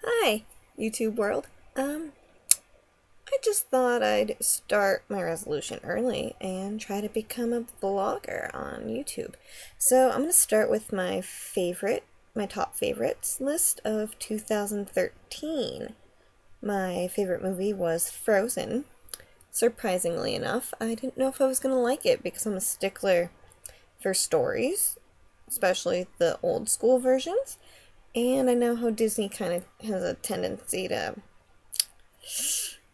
Hi, YouTube world. I just thought I'd start my resolution early and try to become a vlogger on YouTube. So I'm going to start with my top favorites list of 2013. My favorite movie was Frozen. Surprisingly enough, I didn't know if I was going to like it because I'm a stickler for stories, especially the old school versions. And I know how Disney kind of has a tendency to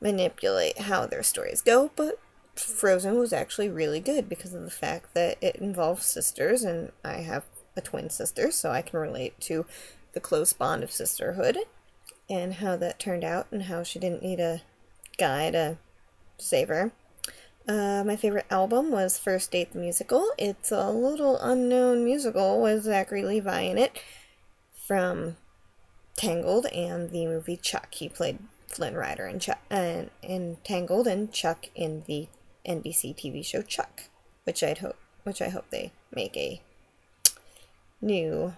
manipulate how their stories go, but Frozen was actually really good because of the fact that it involves sisters, and I have a twin sister, so I can relate to the close bond of sisterhood and how that turned out and how she didn't need a guy to save her. My favorite album was First Date the Musical. It's a little unknown musical with Zachary Levi in it from Tangled and the movie Chuck. He played Flynn Rider in Tangled and Chuck in the NBC TV show Chuck, which I hope they make a new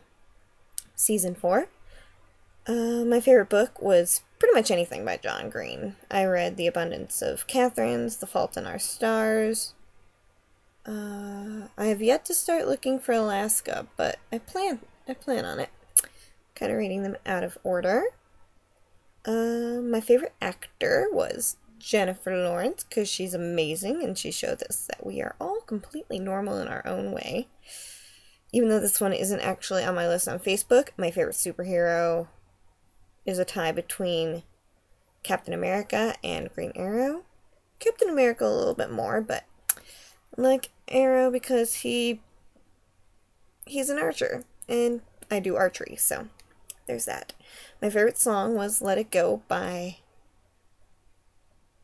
season for. My favorite book was pretty much anything by John Green. I read The Abundance of Catherine's, The Fault in Our Stars. I have yet to start looking for Alaska, but I plan on it. Kind of reading them out of order. My favorite actor was Jennifer Lawrence because she's amazing and she showed us that we are all completely normal in our own way. Even though this one isn't actually on my list on Facebook, my favorite superhero is a tie between Captain America and Green Arrow. Captain America a little bit more, but I like Arrow because he's an archer and I do archery, so there's that. My favorite song was Let It Go by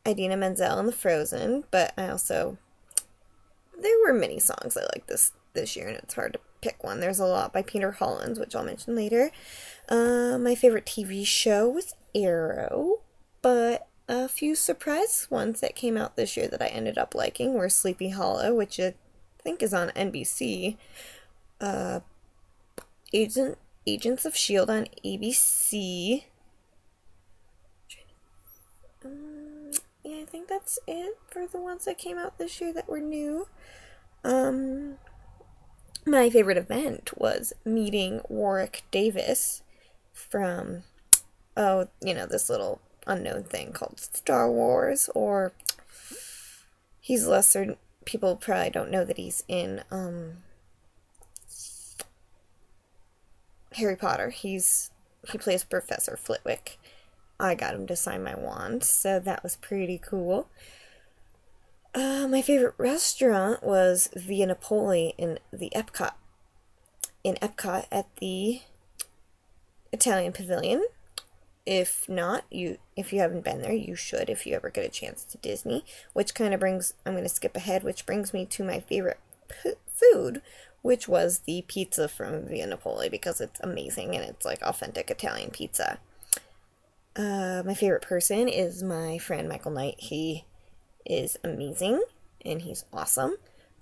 Idina Menzel and the Frozen, but there were many songs I liked this year, and it's hard to pick one. There's a lot by Peter Hollins, which I'll mention later. My favorite TV show was Arrow, but a few surprise ones that came out this year that I ended up liking were Sleepy Hollow, which I think is on NBC, Agents of S.H.I.E.L.D. on ABC. Yeah, I think that's it for the ones that came out this year that were new. My favorite event was meeting Warwick Davis from, this little unknown thing called Star Wars, or people probably don't know that he's in, Harry Potter. He plays Professor Flitwick. I got him to sign my wand, so that was pretty cool. My favorite restaurant was Via Napoli in Epcot at the Italian Pavilion. If you haven't been there, you should if you ever get a chance to Disney, which kind of I'm going to skip ahead, which brings me to my favorite food, which was the pizza from Via Napoli because it's amazing and it's like authentic Italian pizza. My favorite person is my friend Michael Knight. He is amazing and he's awesome,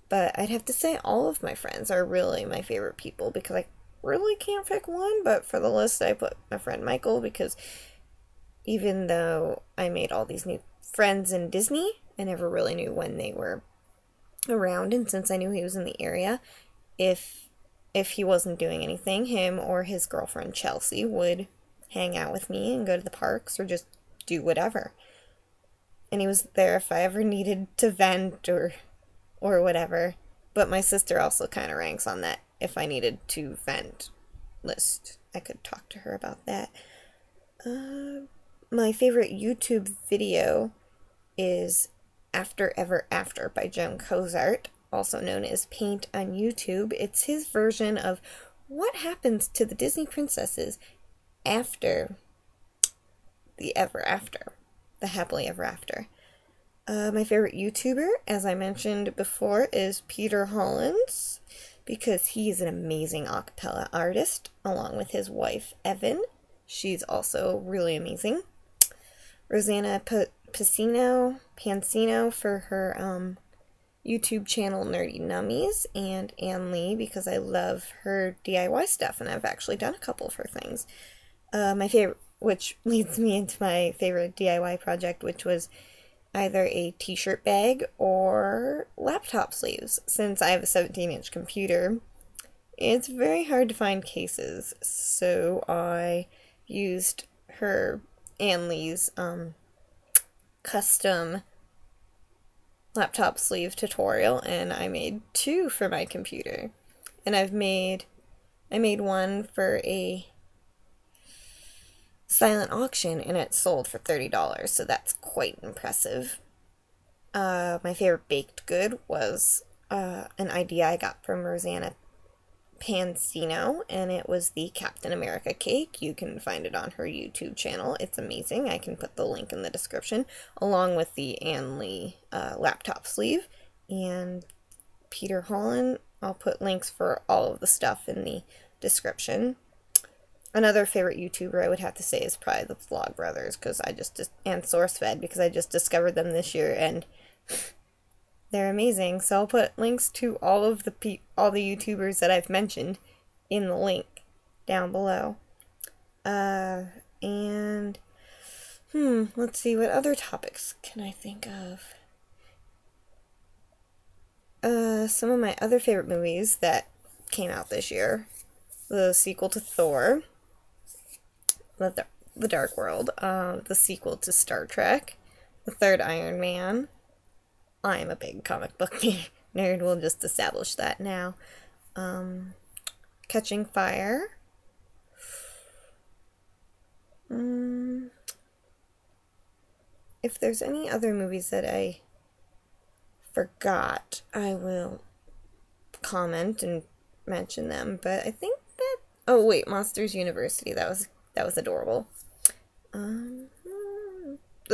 but I'd have to say all of my friends are really my favorite people because I really can't pick one, but for the list I put my friend Michael because even though I made all these new friends in Disney, I never really knew when they were around, and since I knew he was in the area, if he wasn't doing anything, him or his girlfriend Chelsea would hang out with me and go to the parks or just do whatever. And he was there if I ever needed to vent or whatever. But my sister also kind of ranks on that if I needed to vent list. I could talk to her about that. My favorite YouTube video is After Ever After by Joan Cozart, also known as Paint on YouTube. It's his version of what happens to the Disney princesses after the ever after, the happily ever after. My favorite YouTuber, as I mentioned before, is Peter Hollins because he's an amazing a cappella artist along with his wife Evan. She's also really amazing. Rosanna Pansino for her YouTube channel Nerdy Nummies, and Ann Lee because I love her DIY stuff and I've actually done a couple of her things. My which leads me into my favorite DIY project, which was either a t-shirt bag or laptop sleeves. Since I have a 17-inch computer, it's very hard to find cases, so I used Ann Lee's custom laptop sleeve tutorial, and I made 2 for my computer. And I made one for a silent auction, and it sold for $30, so that's quite impressive. My favorite baked good was an idea I got from Rosanna Pansino, and it was the Captain America cake. You can find it on her YouTube channel. It's amazing. I can put the link in the description, along with the Ann Lee laptop sleeve. And Peter Holland, I'll put links for all of the stuff in the description. Another favorite YouTuber I would have to say is probably the Vlogbrothers, because and SourceFed, because I just discovered them this year, and they're amazing. So I'll put links to all the YouTubers that I've mentioned in the link down below. And let's see, what other topics can I think of? Some of my other favorite movies that came out this year: the sequel to Thor, The Dark World, the sequel to Star Trek, the third Iron Man. I am a big comic book nerd, we'll just establish that now. Catching Fire. If there's any other movies that I forgot, I will comment and mention them, but I think that... Oh wait, Monsters University, that was adorable. The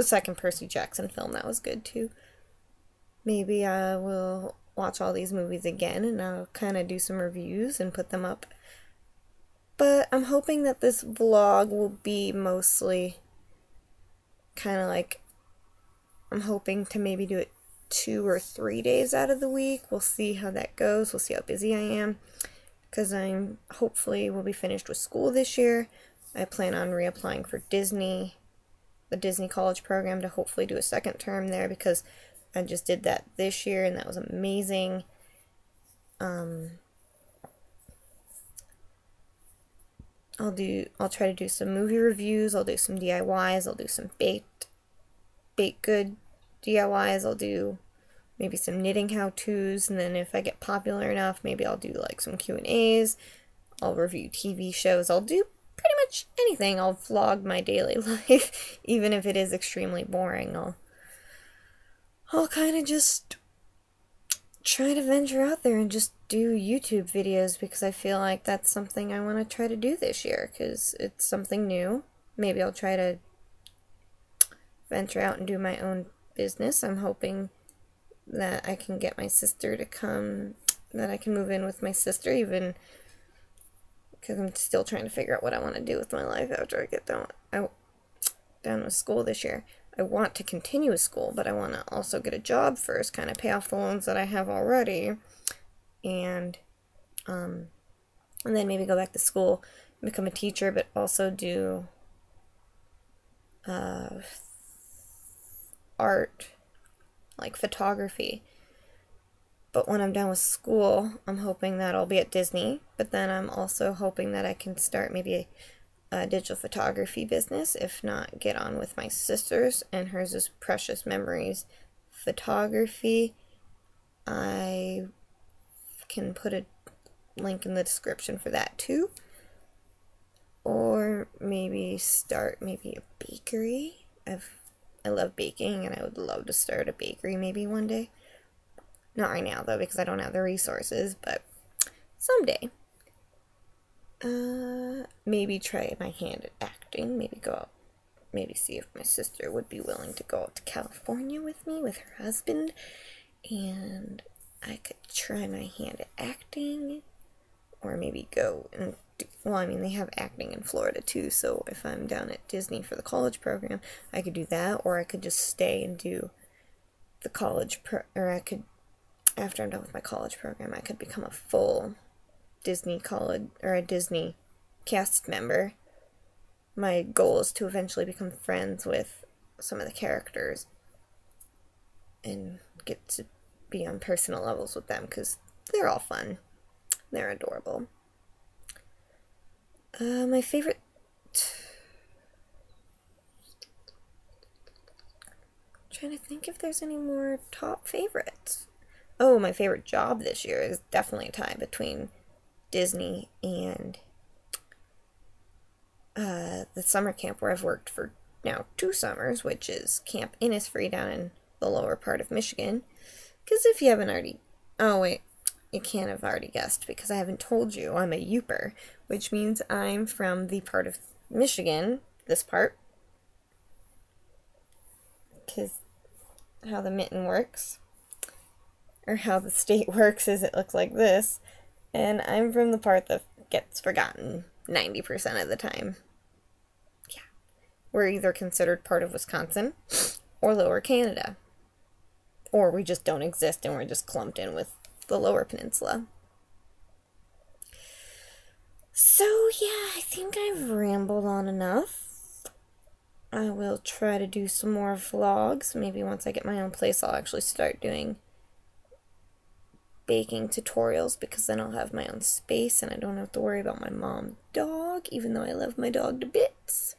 second Percy Jackson film, that was good too. Maybe I will watch all these movies again, and I'll kind of do some reviews and put them up. But I'm hoping that this vlog will be mostly kind of like... I'm hoping to maybe do it 2 or 3 days out of the week. We'll see how that goes. We'll see how busy I am, because I'm hopefully will be finished with school this year. I plan on reapplying for the Disney College program, to hopefully do a second term there, because I just did that this year, and that was amazing. I'll try to do some movie reviews, I'll do some DIYs, I'll do some baked good DIYs, I'll do maybe some knitting how-tos, and then if I get popular enough, maybe I'll do like some Q&As, I'll review TV shows, I'll do pretty much anything. I'll vlog my daily life, even if it is extremely boring. I'll kind of just try to venture out there and just do YouTube videos, because I feel like that's something I want to try to do this year, because it's something new. Maybe I'll try to venture out and do my own business. I'm hoping that I can get my sister to come, that I can move in with my sister, even because I'm still trying to figure out what I want to do with my life after I get done with school this year. I want to continue with school, but I want to also get a job first, kind of pay off the loans that I have already, and then maybe go back to school, become a teacher, but also do art, like photography. But when I'm done with school, I'm hoping that I'll be at Disney, but then I'm also hoping that I can start maybe a digital photography business, if not get on with my sister's, and hers is Precious Memories Photography. I can put a link in the description for that too. Or maybe start a bakery. I love baking, and I would love to start a bakery maybe one day. Not right now though, because I don't have the resources, but someday. Maybe try my hand at acting. Maybe see if my sister would be willing to go out to California with me, with her husband, and I could try my hand at acting, or maybe go and they have acting in Florida too, so if I'm down at Disney for the college program, I could do that, or I could just stay and do the college after I'm done with my college program, I could become a full Disney college, or a Disney cast member, my goal is to eventually become friends with some of the characters and get to be on personal levels with them because they're all fun. They're adorable. My favorite... trying to think if there's any more top favorites. Oh, my favorite job this year is definitely a tie between Disney and the summer camp where I've worked for now 2 summers, which is Camp Innisfree down in the lower part of Michigan. Because if you haven't already... oh, wait. You can't have already guessed because I haven't told you I'm a Youper, which means I'm from the part of Michigan, this part. Because how the mitten works, or how the state works, is it looks like this. And I'm from the part that gets forgotten 90% of the time. Yeah. We're either considered part of Wisconsin or Lower Canada. Or we just don't exist and we're just clumped in with the Lower Peninsula. So, yeah, I think I've rambled on enough. I will try to do some more vlogs. Maybe once I get my own place, I'll actually start doing baking tutorials because then I'll have my own space and I don't have to worry about my mom's dog, even though I love my dog to bits.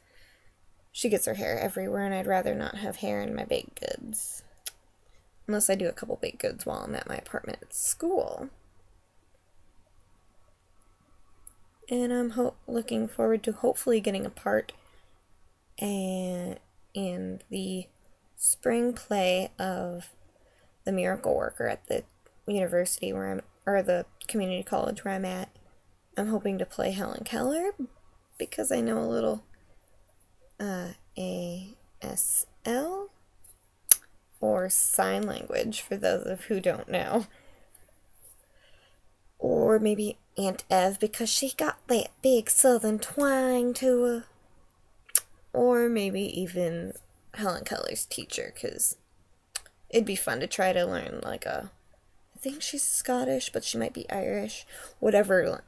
She gets her hair everywhere and I'd rather not have hair in my baked goods. Unless I do a couple baked goods while I'm at my apartment at school. And I'm looking forward to hopefully getting a part in the spring play of The Miracle Worker at the university where I'm, or the community college where I'm at. I'm hoping to play Helen Keller because I know a little ASL, or sign language for those of who don't know. Or maybe Aunt Ev because she got that big southern twang to her. Or maybe even Helen Keller's teacher because it'd be fun to try to learn like I think she's Scottish, but she might be Irish. Whatever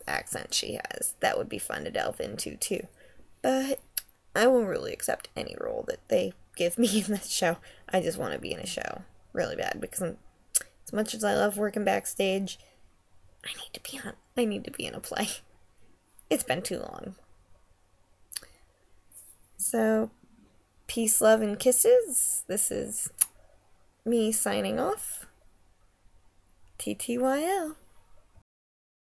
accent she has, that would be fun to delve into too. But I will really accept any role that they give me in this show. I just want to be in a show really bad because as much as I love working backstage, I need to be in a play. It's been too long. So, peace, love, and kisses. This is me signing off. TTYL.